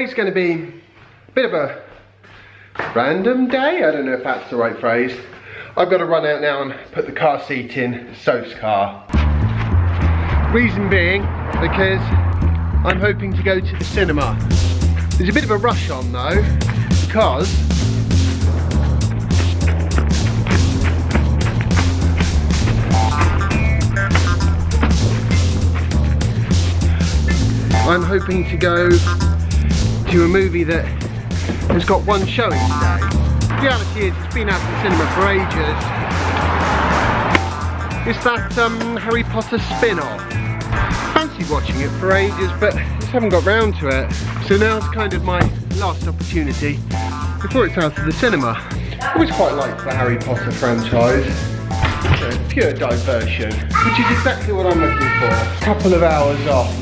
Today's going to be a bit of a random day. I don't know if that's the right phrase. I've got to run out now and put the car seat in Soph's car. Reason being, because I'm hoping to go to the cinema. There's a bit of a rush on though, because I'm hoping to go to a movie that has got one showing today. The reality is, it's been out of the cinema for ages. It's that Harry Potter spin-off. Fancied watching it for ages, but just haven't got round to it. So now's kind of my last opportunity before it's out of the cinema. I always quite liked the Harry Potter franchise. Pure diversion, which is exactly what I'm looking for. A couple of hours off.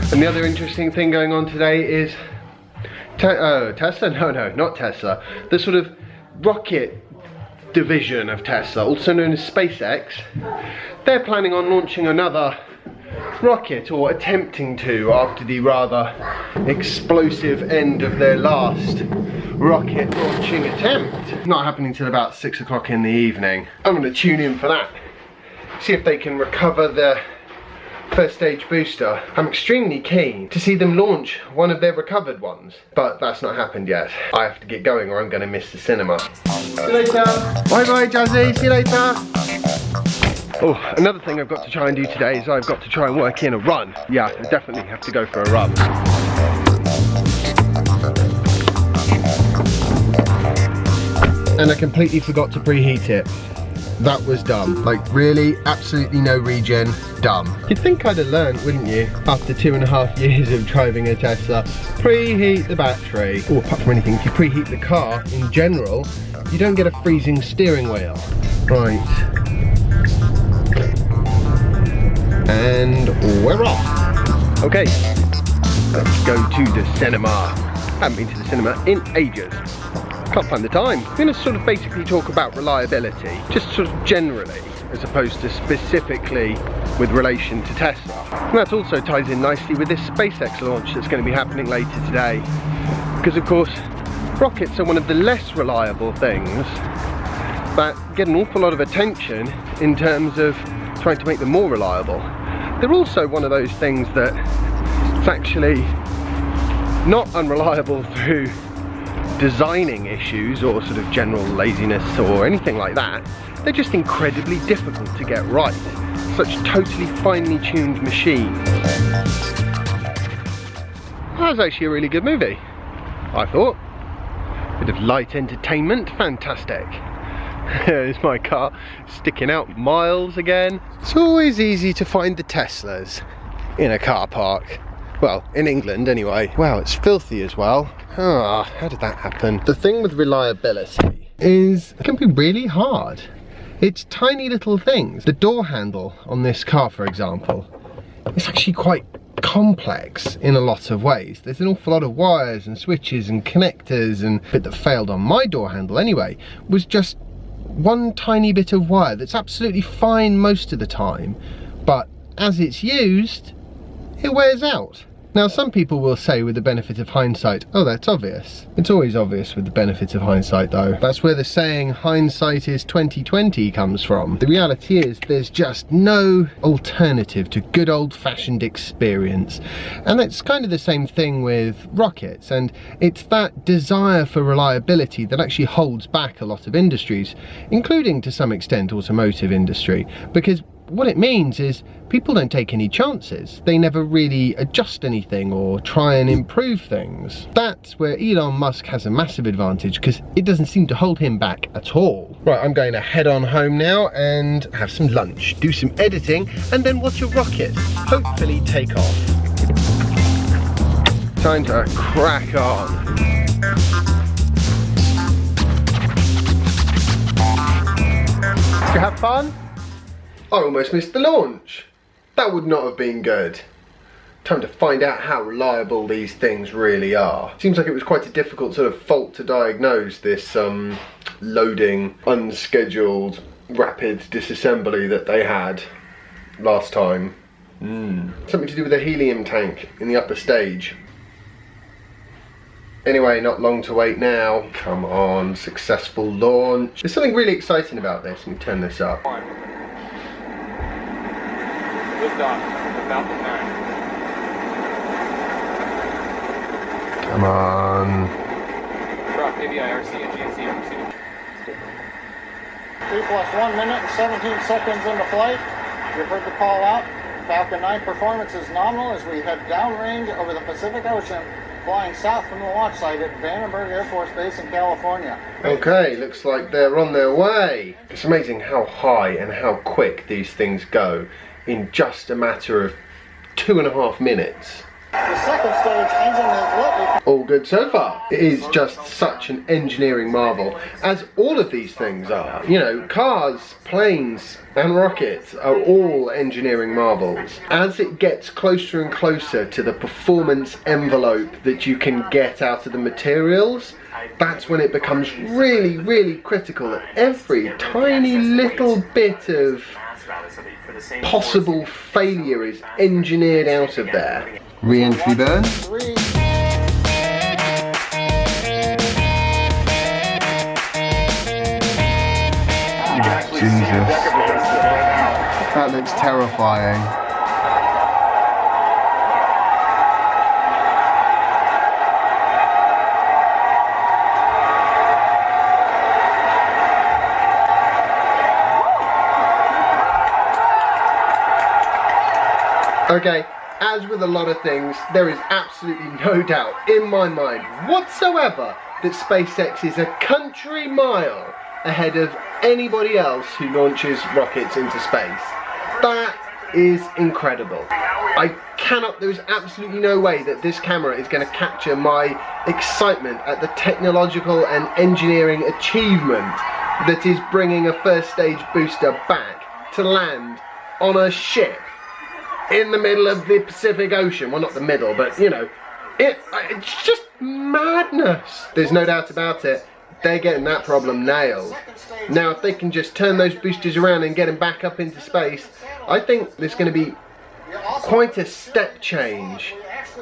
And the other interesting thing going on today is Tesla? No, not Tesla. The sort of rocket division of Tesla, also known as SpaceX, they're planning on launching another rocket, or attempting to, after the rather explosive end of their last rocket launching attempt. Not happening till about 6 o'clock in the evening. I'm going to tune in for that. See if they can recover the first stage booster. I'm extremely keen to see them launch one of their recovered ones, but that's not happened yet. I have to get going or I'm going to miss the cinema. See you later. Bye bye Jazzy, see you later. Oh, another thing I've got to try and do today is I've got to try and work in a run. Yeah, I definitely have to go for a run. And I completely forgot to preheat it. That was dumb. Like, really, absolutely no regen, dumb. You'd think I'd have learned, wouldn't you? After 2.5 years of driving a Tesla, preheat the battery. Oh, apart from anything, if you preheat the car in general, you don't get a freezing steering wheel. Right. And we're off. Okay, let's go to the cinema. Haven't been to the cinema in ages. Can't find the time. I'm going to sort of basically talk about reliability, just sort of generally, as opposed to specifically with relation to Tesla. And that also ties in nicely with this SpaceX launch that's going to be happening later today. Because of course, rockets are one of the less reliable things that get an awful lot of attention in terms of trying to make them more reliable. They're also one of those things that it's actually not unreliable through designing issues or sort of general laziness or anything like that. They're just incredibly difficult to get right. Such totally finely tuned machines. That was actually a really good movie, I thought. Bit of light entertainment, fantastic. There's my car sticking out miles again. It's always easy to find the Teslas in a car park. Well, in England anyway. Wow, it's filthy as well. Ah, how did that happen? The thing with reliability is it can be really hard. It's tiny little things. The door handle on this car, for example, it's actually quite complex in a lot of ways. There's an awful lot of wires and switches and connectors, and the bit that failed on my door handle anyway was just one tiny bit of wire that's absolutely fine most of the time, but as it's used, it wears out. Now, some people will say with the benefit of hindsight, oh, that's obvious. It's always obvious with the benefit of hindsight though. That's where the saying hindsight is 20/20 comes from. The reality is there's just no alternative to good old-fashioned experience. And it's kind of the same thing with rockets, and it's that desire for reliability that actually holds back a lot of industries, including to some extent automotive industry, because what it means is people don't take any chances. They never really adjust anything or try and improve things. That's where Elon Musk has a massive advantage, because it doesn't seem to hold him back at all. Right, I'm going to head on home now and have some lunch, do some editing, and then watch a rocket hopefully take off. Time to crack on. Did you have fun? I almost missed the launch. That would not have been good. Time to find out how reliable these things really are. Seems like it was quite a difficult sort of fault to diagnose, this loading, unscheduled, rapid disassembly that they had last time. Something to do with a helium tank in the upper stage. Anyway, not long to wait now. Come on, successful launch. There's something really exciting about this. Let me turn this up. Lift off, about the time. Come on. Drop AVIRC and GNC. 2 plus 1 minute and 17 seconds into flight. You've heard the call out. Falcon 9 performance is nominal as we head downrange over the Pacific Ocean, flying south from the launch site at Vandenberg Air Force Base in California. Okay, looks like they're on their way. It's amazing how high and how quick these things go in just a matter of 2.5 minutes. The second stage engine is lit. All good so far. It is just such an engineering marvel, as all of these things are. You know, cars, planes and rockets are all engineering marvels. As it gets closer and closer to the performance envelope that you can get out of the materials, that's when it becomes really, really critical that every tiny little bit of possible failure is engineered out of there. Re-entry burn. Jesus. That looks terrifying. Okay, as with a lot of things, there is absolutely no doubt in my mind whatsoever that SpaceX is a country mile ahead of anybody else who launches rockets into space. That is incredible. There's absolutely no way that this camera is going to capture my excitement at the technological and engineering achievement that is bringing a first stage booster back to land on a ship in the middle of the Pacific Ocean. Well, not the middle, but you know, it's just madness. There's no doubt about it. They're getting that problem nailed. Now, if they can just turn those boosters around and get them back up into space, I think there's going to be quite a step change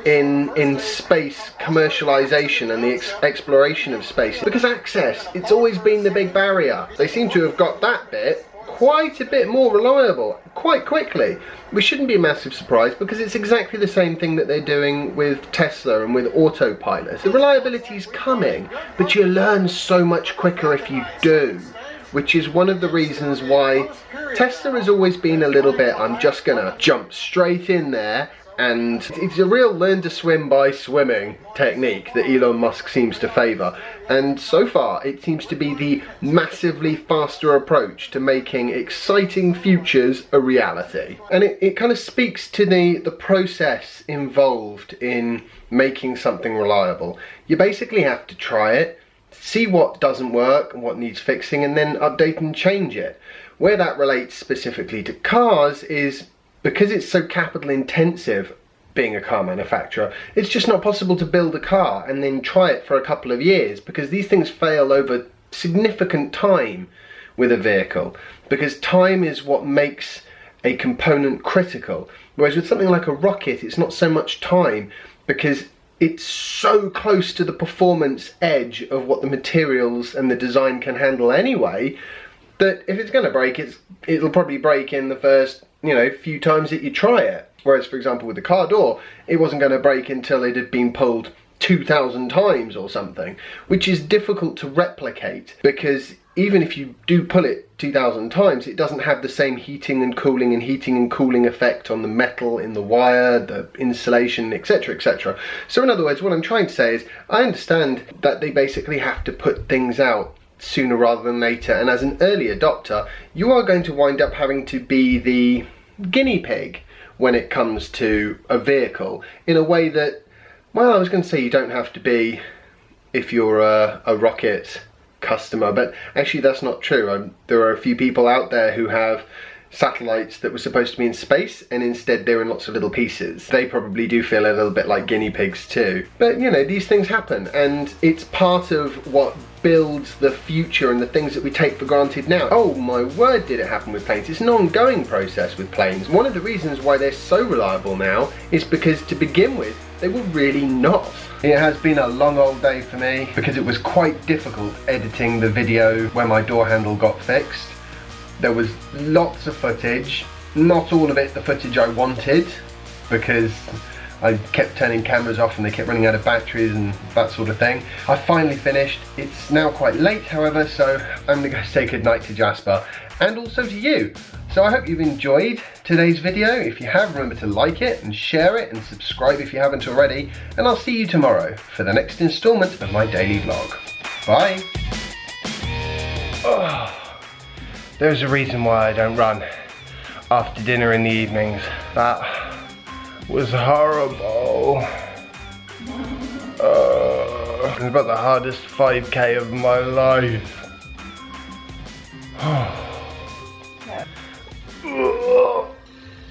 in space commercialization and the exploration of space. Because access, it's always been the big barrier. They seem to have got that bit quite a bit more reliable quite quickly, which shouldn't be a massive surprise because it's exactly the same thing that they're doing with Tesla and with autopilot. The reliability is coming, but you learn so much quicker if you do, which is one of the reasons why Tesla has always been a little bit, I'm just gonna jump straight in there, and it's a real learn to swim by swimming technique that Elon Musk seems to favour, and so far it seems to be the massively faster approach to making exciting futures a reality. And it kind of speaks to the process involved in making something reliable. You basically have to try it, see what doesn't work and what needs fixing, and then update and change it. Where that relates specifically to cars is because it's so capital intensive, being a car manufacturer, it's just not possible to build a car and then try it for a couple of years, because these things fail over significant time with a vehicle, because time is what makes a component critical. Whereas with something like a rocket, it's not so much time, because it's so close to the performance edge of what the materials and the design can handle anyway, that if it's going to break, it'll probably break in the first, few times that you try it. Whereas, for example, with the car door, it wasn't going to break until it had been pulled 2,000 times or something, which is difficult to replicate, because even if you do pull it 2,000 times, it doesn't have the same heating and cooling effect on the metal in the wire, the insulation, etc, etc. So in other words, what I'm trying to say is, I understand that they basically have to put things out sooner rather than later, and as an early adopter, you are going to wind up having to be the guinea pig when it comes to a vehicle, in a way that, well, I was going to say you don't have to be if you're a rocket customer, but actually that's not true. There are a few people out there who have satellites that were supposed to be in space, and instead they're in lots of little pieces. They probably do feel a little bit like guinea pigs too. But you know, these things happen, and it's part of what builds the future and the things that we take for granted now. Oh my word, did it happen with planes. It's an ongoing process with planes. One of the reasons why they're so reliable now is because to begin with, they were really not. It has been a long old day for me because it was quite difficult editing the video where my door handle got fixed. There was lots of footage, not all of it the footage I wanted, because I kept turning cameras off and they kept running out of batteries and that sort of thing. I finally finished. It's now quite late, however, so I'm gonna go say goodnight to Jasper and also to you. So I hope you've enjoyed today's video. If you have, remember to like it and share it and subscribe if you haven't already, and I'll see you tomorrow for the next installment of my daily vlog. Bye. Oh. There's a reason why I don't run after dinner in the evenings. That was horrible. It was about the hardest 5K of my life.